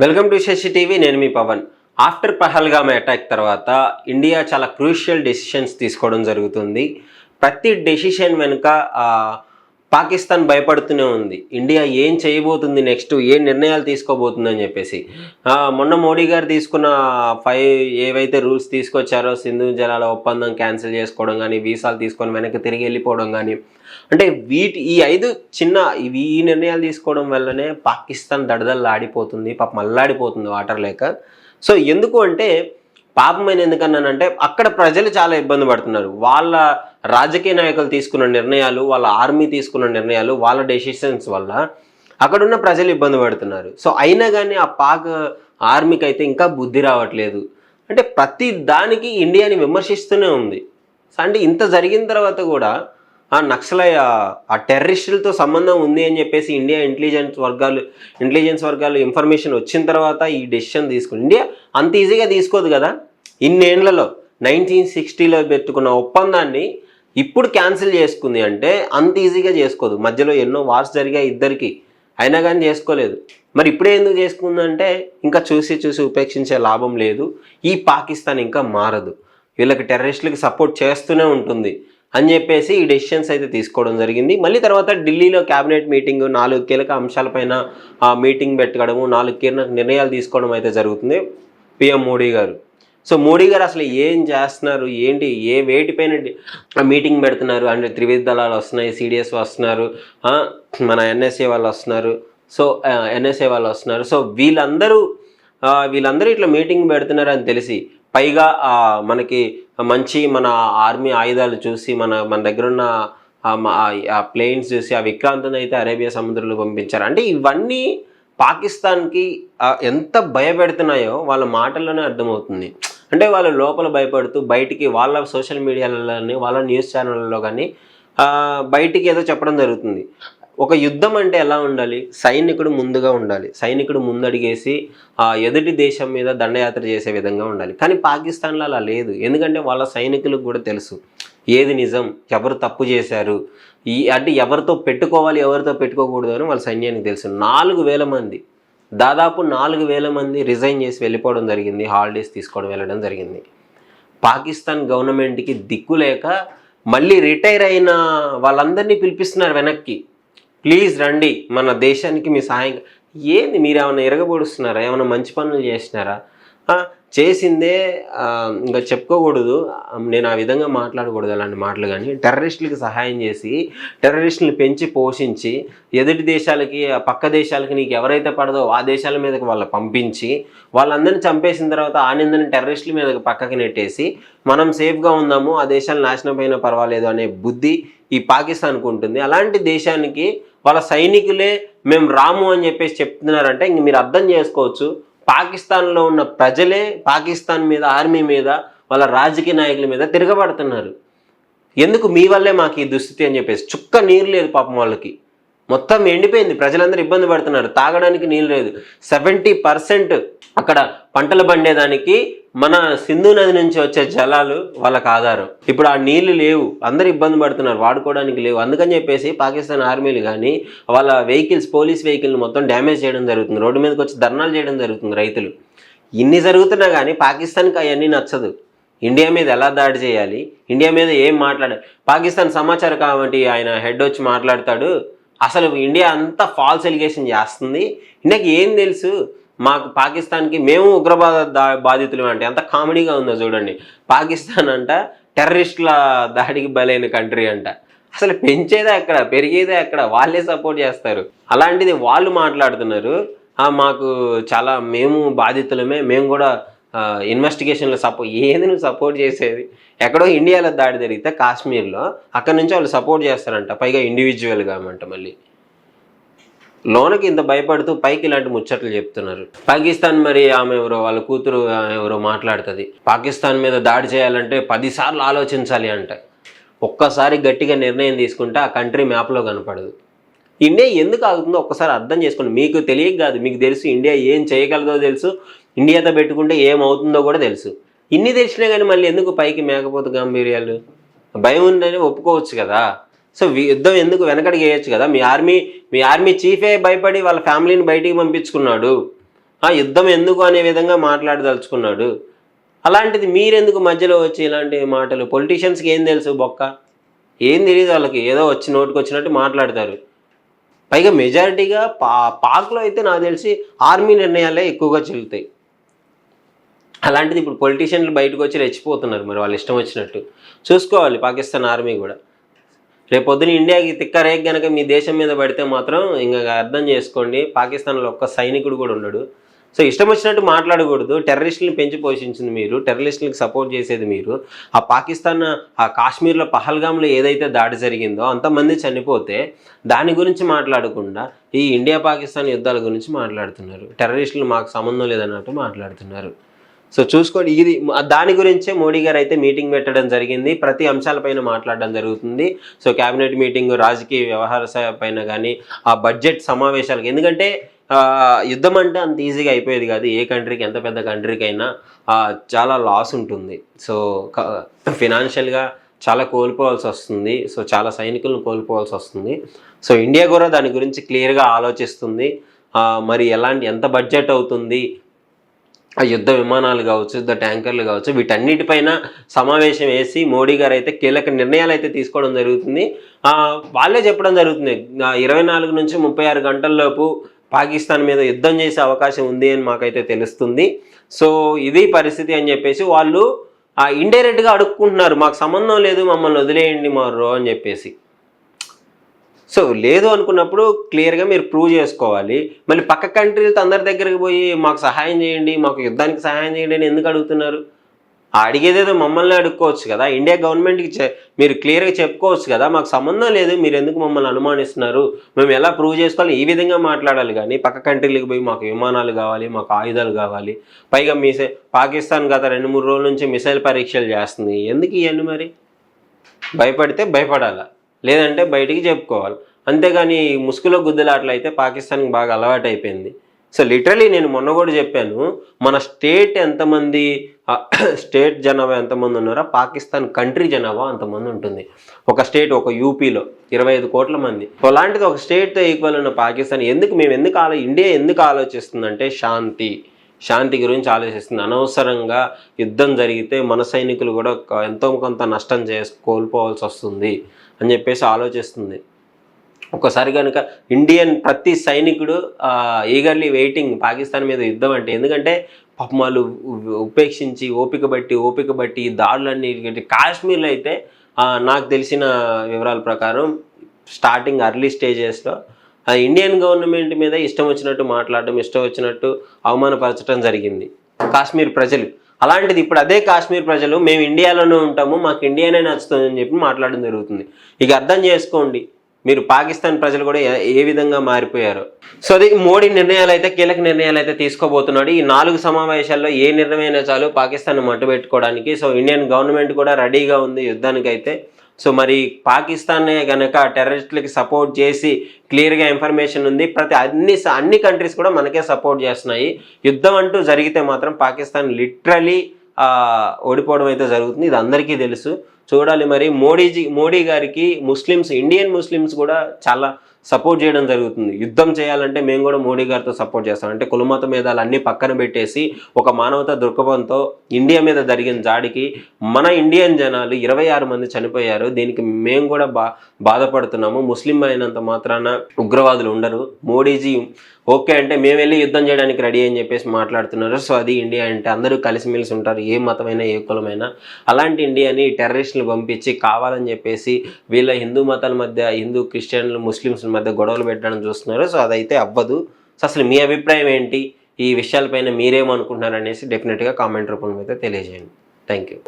Welcome to Shashi TV. నేను మీ Pavan. After Pahalgam attack తర్వాత ఇండియా చాలా క్రూషియల్ డెసిషన్స్ తీసుకోవడం జరుగుతుంది. ప్రతి డెసిషన్ వెనుక పాకిస్తాన్ భయపడుతూనే ఉంది. ఇండియా ఏం చేయబోతుంది, నెక్స్ట్ ఏ నిర్ణయాలు తీసుకోబోతుందని చెప్పేసి. మొన్న మోడీ గారు తీసుకున్న 5 ఏవైతే రూల్స్ తీసుకొచ్చారో, సింధు జలాల ఒప్పందం క్యాన్సిల్ చేసుకోవడం కానీ, వీసాలు తీసుకొని వెనక్కి తిరిగి వెళ్ళిపోవడం కానీ, అంటే ఈ 5 ఈ నిర్ణయాలు తీసుకోవడం వల్లనే పాకిస్తాన్ దడదల్లాడిపోతుంది, పాపం అల్లాడిపోతుంది వాటర్ లేక. సో ఎందుకు అంటే, పాపమైన ఎందుకన్నానంటే అక్కడ ప్రజలు చాలా ఇబ్బంది పడుతున్నారు. వాళ్ళ రాజకీయ నాయకులు తీసుకున్న నిర్ణయాలు, వాళ్ళ ఆర్మీ తీసుకున్న నిర్ణయాలు, వాళ్ళ డెసిషన్స్ వల్ల అక్కడున్న ప్రజలు ఇబ్బంది పడుతున్నారు. సో అయినా కానీ ఆ పాక్ ఆర్మీకి అయితే ఇంకా బుద్ధి రావట్లేదు. అంటే ప్రతి దానికి ఇండియాని విమర్శిస్తూనే ఉంది. అంటే ఇంత జరిగిన తర్వాత కూడా ఆ నక్సలైట్ ఆ టెర్రరిస్టులతో సంబంధం ఉంది అని చెప్పేసి ఇంటెలిజెన్స్ వర్గాలు ఇన్ఫర్మేషన్ వచ్చిన తర్వాత ఈ డెసిషన్ తీసుకుంది. ఇండియా అంత ఈజీగా తీసుకోదు కదా. ఇన్నేళ్లలో 1960లో పెట్టుకున్న ఒప్పందాన్ని ఇప్పుడు క్యాన్సిల్ చేసుకుంది అంటే అంత ఈజీగా చేసుకోదు. మధ్యలో ఎన్నో వార్స్ జరిగాయి ఇద్దరికి, అయినా కానీ చేసుకోలేదు. మరి ఇప్పుడే ఎందుకు చేసుకుందంటే ఇంకా చూసి ఉపేక్షించే లాభం లేదు. ఈ పాకిస్తాన్ ఇంకా మారదు, వీళ్ళకి టెర్రరిస్టులకి సపోర్ట్ చేస్తూనే ఉంటుంది అని చెప్పేసి ఈ డెసిషన్స్ అయితే తీసుకోవడం జరిగింది. మళ్ళీ తర్వాత ఢిల్లీలో క్యాబినెట్ మీటింగ్, 4 కీలక అంశాలపైన మీటింగ్ పెట్టడము, 4 కీలక నిర్ణయాలు తీసుకోవడం అయితే జరుగుతుంది పిఎం మోడీ గారు. సో మోడీ గారు అసలు ఏం చేస్తున్నారు, ఏంటి, ఏ వేటిపైన మీటింగ్ పెడుతున్నారు అంటే, త్రివిధ దళాలు వస్తున్నాయి, సిడిఎస్ వస్తున్నారు, మన ఎన్ఎస్ఏ వాళ్ళు వస్తున్నారు, సో వీళ్ళందరూ ఇట్లా మీటింగ్ పెడుతున్నారు అని తెలిసి, పైగా మనకి మన ఆర్మీ ఆయుధాలు చూసి, మన దగ్గర ఉన్న ఆ ప్లేన్స్ చూసి ఆ విక్రాంత్ని అయితే అరేబియా సముద్రంలో పంపించారు. అంటే ఇవన్నీ పాకిస్తాన్కి ఎంత భయపెడుతున్నాయో వాళ్ళ మాటల్లోనే అర్థమవుతుంది. అంటే వాళ్ళు లోపల భయపడుతూ బయటికి వాళ్ళ సోషల్ మీడియాలలో, వాళ్ళ న్యూస్ ఛానళ్ళలో కానీ బయటికి ఏదో చెప్పడం జరుగుతుంది. ఒక యుద్ధం అంటే ఎలా ఉండాలి? సైనికుడు ముందుగా ఉండాలి, సైనికుడు ముందడిగేసి ఎదుటి దేశం మీద దండయాత్ర చేసే విధంగా ఉండాలి. కానీ పాకిస్తాన్లో అలా లేదు. ఎందుకంటే వాళ్ళ సైనికులకు కూడా తెలుసు ఏది నిజం, ఎవరు తప్పు చేశారు, అంటే ఎవరితో పెట్టుకోవాలి, ఎవరితో పెట్టుకోకూడదు అని వాళ్ళ సైన్యానికి తెలుసు. 4,000 మంది, దాదాపు 4,000 మంది రిజైన్ చేసి వెళ్ళిపోవడం జరిగింది, హాలిడేస్ తీసుకోవడం వెళ్ళడం జరిగింది. పాకిస్తాన్ గవర్నమెంట్కి దిక్కు లేక మళ్ళీ రిటైర్ అయిన వాళ్ళందరినీ పిలిపిస్తున్నారు వెనక్కి, ప్లీజ్ రండి మన దేశానికి మీ సహాయం. ఏంది, మీరు ఏమైనా ఎరగబొడుస్తున్నారా, ఏమైనా మంచి పనులు చేసినారా? చేసిందే ఇంకా చెప్పుకోకూడదు, నేను ఆ విధంగా మాట్లాడకూడదు అలాంటి మాటలు. కానీ టెర్రరిస్టులకి సహాయం చేసి, టెర్రరిస్టులను పెంచి పోషించి, ఎదుటి దేశాలకి, పక్క దేశాలకి నీకు ఎవరైతే పడదో ఆ దేశాల మీదకి వాళ్ళు పంపించి, వాళ్ళందరినీ చంపేసిన తర్వాత ఆ నిందని టెర్రరిస్టుల మీదకి పక్కకి నెట్టేసి మనం సేఫ్గా ఉందాము, ఆ దేశాలు నాశనం అయినా పర్వాలేదు అనే బుద్ధి ఈ పాకిస్తాన్కు ఉంటుంది. అలాంటి దేశానికి వాళ్ళ సైనికులే మేము రాము అని చెప్పేసి చెప్తున్నారంటే ఇంక మీరు అర్థం చేసుకోవచ్చు, పాకిస్తాన్లో ఉన్న ప్రజలే పాకిస్తాన్ మీద, ఆర్మీ మీద, వాళ్ళ రాజకీయ నాయకుల మీద తిరగబడుతున్నారు. ఎందుకు మీ వల్లే మాకు ఈ దుస్థితి అని చెప్పేసి. చుక్క నీరు లేదు పాపం వాళ్ళకి, మొత్తం ఎండిపోయింది, ప్రజలందరూ ఇబ్బంది పడుతున్నారు, తాగడానికి నీళ్ళు లేదు. 70% అక్కడ పంటలు పండేదానికి మన సింధు నది నుంచి వచ్చే జలాలు వాళ్ళకి ఆధారం. ఇప్పుడు ఆ నీళ్లు లేవు, అందరు ఇబ్బంది పడుతున్నారు, వాడుకోవడానికి లేవు. అందుకని చెప్పేసి పాకిస్తాన్ ఆర్మీలు కానీ వాళ్ళ వెహికల్స్, పోలీస్ వెహికల్ని మొత్తం డ్యామేజ్ చేయడం జరుగుతుంది, రోడ్డు మీదకి వచ్చి ధర్నాలు చేయడం జరుగుతుంది రైతులు. ఇన్ని జరుగుతున్నా కానీ పాకిస్తాన్కి అవన్నీ నచ్చదు. ఇండియా మీద ఎలా దాడి చేయాలి, ఇండియా మీద ఏం మాట్లాడాలి. పాకిస్తాన్ సమాచార కమిటీ ఆయన హెడ్ వచ్చి మాట్లాడతాడు, అసలు ఇండియా అంతా ఫాల్స్ ఎలిగేషన్ చేస్తుంది, ఇండియాకి ఏం తెలుసు, మాకు పాకిస్తాన్కి మేము ఉగ్రవాద బాధితులు అంటే. ఎంత కామెడీగా ఉందో చూడండి. పాకిస్తాన్ అంట టెర్రరిస్టుల దాడికి బలైన కంట్రీ అంట. అసలు పెంచేదే ఎక్కడ, పెరిగేదే ఎక్కడ, వాళ్ళే సపోర్ట్ చేస్తారు. అలాంటిది వాళ్ళు మాట్లాడుతున్నారు, మాకు చాలా మేము బాధితులమే, మేము కూడా ఇన్వెస్టిగేషన్లో ఏది నువ్వు సపోర్ట్ చేసేది? ఎక్కడో ఇండియాలో దాడి జరిగితే కాశ్మీర్లో, అక్కడ నుంచి వాళ్ళు సపోర్ట్ చేస్తారంట, పైగా ఇండివిజువల్గా అంట. మళ్ళీ లోనకి ఇంత భయపడుతూ పైకి ఇలాంటి ముచ్చట్లు చెప్తున్నారు. పాకిస్తాన్ మరి ఆమె ఎవరో, వాళ్ళ కూతురు ఎవరో మాట్లాడుతుంది, పాకిస్తాన్ మీద దాడి చేయాలంటే 10 సార్లు ఆలోచించాలి అంట. ఒక్కసారి గట్టిగా నిర్ణయం తీసుకుంటే ఆ కంట్రీ మ్యాప్లో కనపడదు. ఇండియా ఎందుకు ఆగుతుందో ఒక్కసారి అర్థం చేసుకోండి. మీకు తెలియక కాదు, మీకు తెలుసు ఇండియా ఏం చేయగలదో తెలుసు, ఇండియాతో పెట్టుకుంటే ఏమవుతుందో కూడా తెలుసు. ఇన్ని తెలిసినా కానీ మళ్ళీ ఎందుకు పైకి మేకపోతే గాంభీర్యాలు? భయం ఉందని ఒప్పుకోవచ్చు కదా. సో యుద్ధం ఎందుకు వెనకడికి వేయచ్చు కదా. మీ ఆర్మీ చీఫే భయపడి వాళ్ళ ఫ్యామిలీని బయటికి పంపించుకున్నాడు. యుద్ధం ఎందుకు అనే విధంగా మాట్లాడదలుచుకున్నాడు. అలాంటిది మీరెందుకు మధ్యలో వచ్చి ఇలాంటి మాటలు? పొలిటీషియన్స్కి ఏం తెలుసు బొక్క? ఏం తెలియదు వాళ్ళకి, ఏదో వచ్చి నోటికి వచ్చినట్టు మాట్లాడతారు. పైగా మెజారిటీగా పాక్లో అయితే నాకు తెలిసి ఆర్మీ నిర్ణయాలే ఎక్కువగా చెల్లుతాయి. అలాంటిది ఇప్పుడు పొలిటీషియన్లు బయటకు వచ్చి రెచ్చిపోతున్నారు మరి వాళ్ళు ఇష్టం వచ్చినట్టు. చూసుకోవాలి పాకిస్తాన్ ఆర్మీ కూడా. రేపొద్దున ఇండియాకి తిక్కరేగి కనుక మీ దేశం మీద పడితే మాత్రం ఇంకా అర్థం చేసుకోండి, పాకిస్తాన్లో ఒక్క సైనికుడు కూడా ఉండడు. సో ఇష్టం వచ్చినట్టు మాట్లాడకూడదు. టెర్రరిస్టులను పెంచి పోషించింది మీరు, టెర్రరిస్టులకు సపోర్ట్ చేసేది మీరు. ఆ పాకిస్తాన్ ఆ కాశ్మీర్లో పహల్గామ్లో ఏదైతే దాడి జరిగిందో అంతమంది చనిపోతే దాని గురించి మాట్లాడకుండా ఈ ఇండియా పాకిస్తాన్ యుద్ధాల గురించి మాట్లాడుతున్నారు. టెర్రరిస్టులు మాకు సంబంధం లేదన్నట్టు మాట్లాడుతున్నారు. సో చూసుకోండి, ఇది దాని గురించే మోడీ గారు అయితే మీటింగ్ పెట్టడం జరిగింది. ప్రతి అంశాలపైన మాట్లాడడం జరుగుతుంది. సో క్యాబినెట్ మీటింగ్, రాజకీయ వ్యవహార పైన కానీ, ఆ బడ్జెట్ సమావేశాలకు, ఎందుకంటే యుద్ధం అంటే అంత ఈజీగా అయిపోయేది కాదు. ఏ కంట్రీకి, ఎంత పెద్ద కంట్రీకి అయినా చాలా లాస్ ఉంటుంది. సో ఫినాన్షియల్గా చాలా కోల్పోవాల్సి వస్తుంది. సో చాలా సైనికులను కోల్పోవాల్సి వస్తుంది. సో ఇండియా కూడా దాని గురించి క్లియర్గా ఆలోచిస్తుంది. మరి ఎంత బడ్జెట్ అవుతుంది, ఆ యుద్ధ విమానాలు కావచ్చు, యుద్ధ ట్యాంకర్లు కావచ్చు, వీటన్నిటిపైన సమావేశం వేసి మోడీ గారు అయితే కీలక నిర్ణయాలు అయితే తీసుకోవడం జరుగుతుంది. వాళ్ళే చెప్పడం జరుగుతుంది, 24 నుంచి 36 గంటల్లోపు పాకిస్తాన్ మీద యుద్ధం చేసే అవకాశం ఉంది అని మాకైతే తెలుస్తుంది. సో ఇది పరిస్థితి అని చెప్పేసి వాళ్ళు ఇండైరెక్ట్గా అడుక్కుంటున్నారు, మాకు సంబంధం లేదు, మమ్మల్ని వదిలేయండి మారు అని చెప్పేసి. సో లేదు అనుకున్నప్పుడు క్లియర్గా మీరు ప్రూవ్ చేసుకోవాలి. మళ్ళీ పక్క కంట్రీలతో అందరి దగ్గరికి పోయి మాకు సహాయం చేయండి, మాకు యుద్ధానికి సహాయం చేయండి అని ఎందుకు అడుగుతున్నారు? అడిగేదేదో మమ్మల్ని అడుక్కోవచ్చు కదా. ఇండియా గవర్నమెంట్కి మీరు క్లియర్గా చెప్పుకోవచ్చు కదా, మాకు సంబంధం లేదు, మీరు ఎందుకు మమ్మల్ని అనుమానిస్తున్నారు, మేము ఎలా ప్రూవ్ చేసుకోవాలి, ఈ విధంగా మాట్లాడాలి. కానీ పక్క కంట్రీలకు పోయి మాకు విమానాలు కావాలి, మాకు ఆయుధాలు కావాలి, పైగా పాకిస్తాన్ గత 2-3 రోజుల నుంచి మిసైల్ పరీక్షలు చేస్తుంది, ఎందుకు ఇవన్నీ? మరి భయపడితే భయపడాలా, లేదంటే బయటికి చెప్పుకోవాలి. అంతేగాని ముసుగులో గుద్దులాటలు అయితే పాకిస్తాన్కి బాగా అలవాటు అయిపోయింది. సో లిటరలీ నేను మొన్న కూడా చెప్పాను, మన స్టేట్ ఎంతమంది, స్టేట్ జనాభా ఎంతమంది ఉన్నారో పాకిస్తాన్ కంట్రీ జనాభా అంతమంది ఉంటుంది. ఒక స్టేట్, ఒక యూపీలో 25 కోట్ల మంది. అలాంటిది ఒక స్టేట్తో ఈక్వల్ ఉన్న పాకిస్తాన్ ఇండియా ఎందుకు ఆలోచిస్తుందంటే శాంతి గురించి ఆలోచిస్తుంది. అనవసరంగా యుద్ధం జరిగితే మన సైనికులు కూడా ఎంతో కొంత నష్టం కోల్పోవాల్సి వస్తుంది అని చెప్పేసి ఆలోచిస్తుంది. ఒకసారి కనుక ప్రతి సైనికుడు ఈగర్లీ వెయిటింగ్ పాకిస్తాన్ మీద యుద్ధం అంటే. ఎందుకంటే పాపం వాళ్ళు ఉపేక్షించి ఓపిక బట్టి దాడులన్నీ కాశ్మీర్లో అయితే నాకు తెలిసిన వివరాల ప్రకారం స్టార్టింగ్ ఎర్లీ స్టేజెస్లో ఇండియన్ గవర్నమెంట్ మీద ఇష్టం వచ్చినట్టు మాట్లాడడం, ఇష్టం వచ్చినట్టు అవమానపరచడం జరిగింది కాశ్మీర్ ప్రజలు. అలాంటిది ఇప్పుడు అదే కాశ్మీర్ ప్రజలు మేము ఇండియాలోనే ఉంటాము, మాకు ఇండియానే నచ్చుతుంది అని చెప్పి మాట్లాడడం జరుగుతుంది. ఇక అర్థం చేసుకోండి మీరు పాకిస్తాన్ ప్రజలు కూడా ఏ విధంగా మారిపోయారు. సో అది మోడీ కీలక నిర్ణయాలు అయితే తీసుకోబోతున్నాడు. ఈ 4 సమావేశాల్లో ఏ నిర్ణయమైనా చాలు పాకిస్తాన్ మట్టుబెట్టుకోవడానికి. సో ఇండియన్ గవర్నమెంట్ కూడా రెడీగా ఉంది యుద్ధానికి అయితే. సో మరి పాకిస్తాన్నే కనుక టెర్రరిస్టులకి సపోర్ట్ చేసి క్లియర్గా ఇన్ఫర్మేషన్ ఉంది, అన్ని కంట్రీస్ కూడా మనకే సపోర్ట్ చేస్తున్నాయి. యుద్ధం అంటూ జరిగితే మాత్రం పాకిస్తాన్ లిటరలీ ఓడిపోవడం అయితే జరుగుతుంది. ఇది అందరికీ తెలుసు. చూడాలి మరి మోడీ గారికి ఇండియన్ ముస్లిమ్స్ కూడా చాలా సపోర్ట్ చేయడం జరుగుతుంది. యుద్ధం చేయాలంటే మేము కూడా మోడీ గారితో సపోర్ట్ చేస్తాం. అంటే కులమత భేదాలు అన్నీ పక్కన పెట్టేసి ఒక మానవతా దృక్పథంతో ఇండియా మీద జరిగిన జాడికి మన ఇండియన్ జనాలు 26 మంది చనిపోయారు. దీనికి మేము కూడా బాధపడుతున్నాము. ముస్లిం అయినంత మాత్రాన ఉగ్రవాదులు ఉండరు. మోడీజీ ఓకే అంటే మేము వెళ్ళి యుద్ధం చేయడానికి రెడీ అని చెప్పేసి మాట్లాడుతున్నారు. సో అది ఇండియా అంటే అందరూ కలిసిమెలిసి ఉంటారు, ఏ మతమైనా ఏ కులమైనా. అలాంటి ఇండియాని టెర్రరిస్టులు పంపించి కావాలని చెప్పేసి వీళ్ళ హిందూ మతాల మధ్య, హిందూ క్రిస్టియన్లు ముస్లిమ్స్ మధ్య గొడవలు పెట్టడం చూస్తున్నారు. సో అదైతే అవ్వదు. సో అసలు మీ అభిప్రాయం ఏంటి, ఈ విషయాలపైన మీరేమనుకుంటున్నారు అనేసి డెఫినెట్గా కామెంట్ రూపంలో అయితే తెలియజేయండి. Thank you.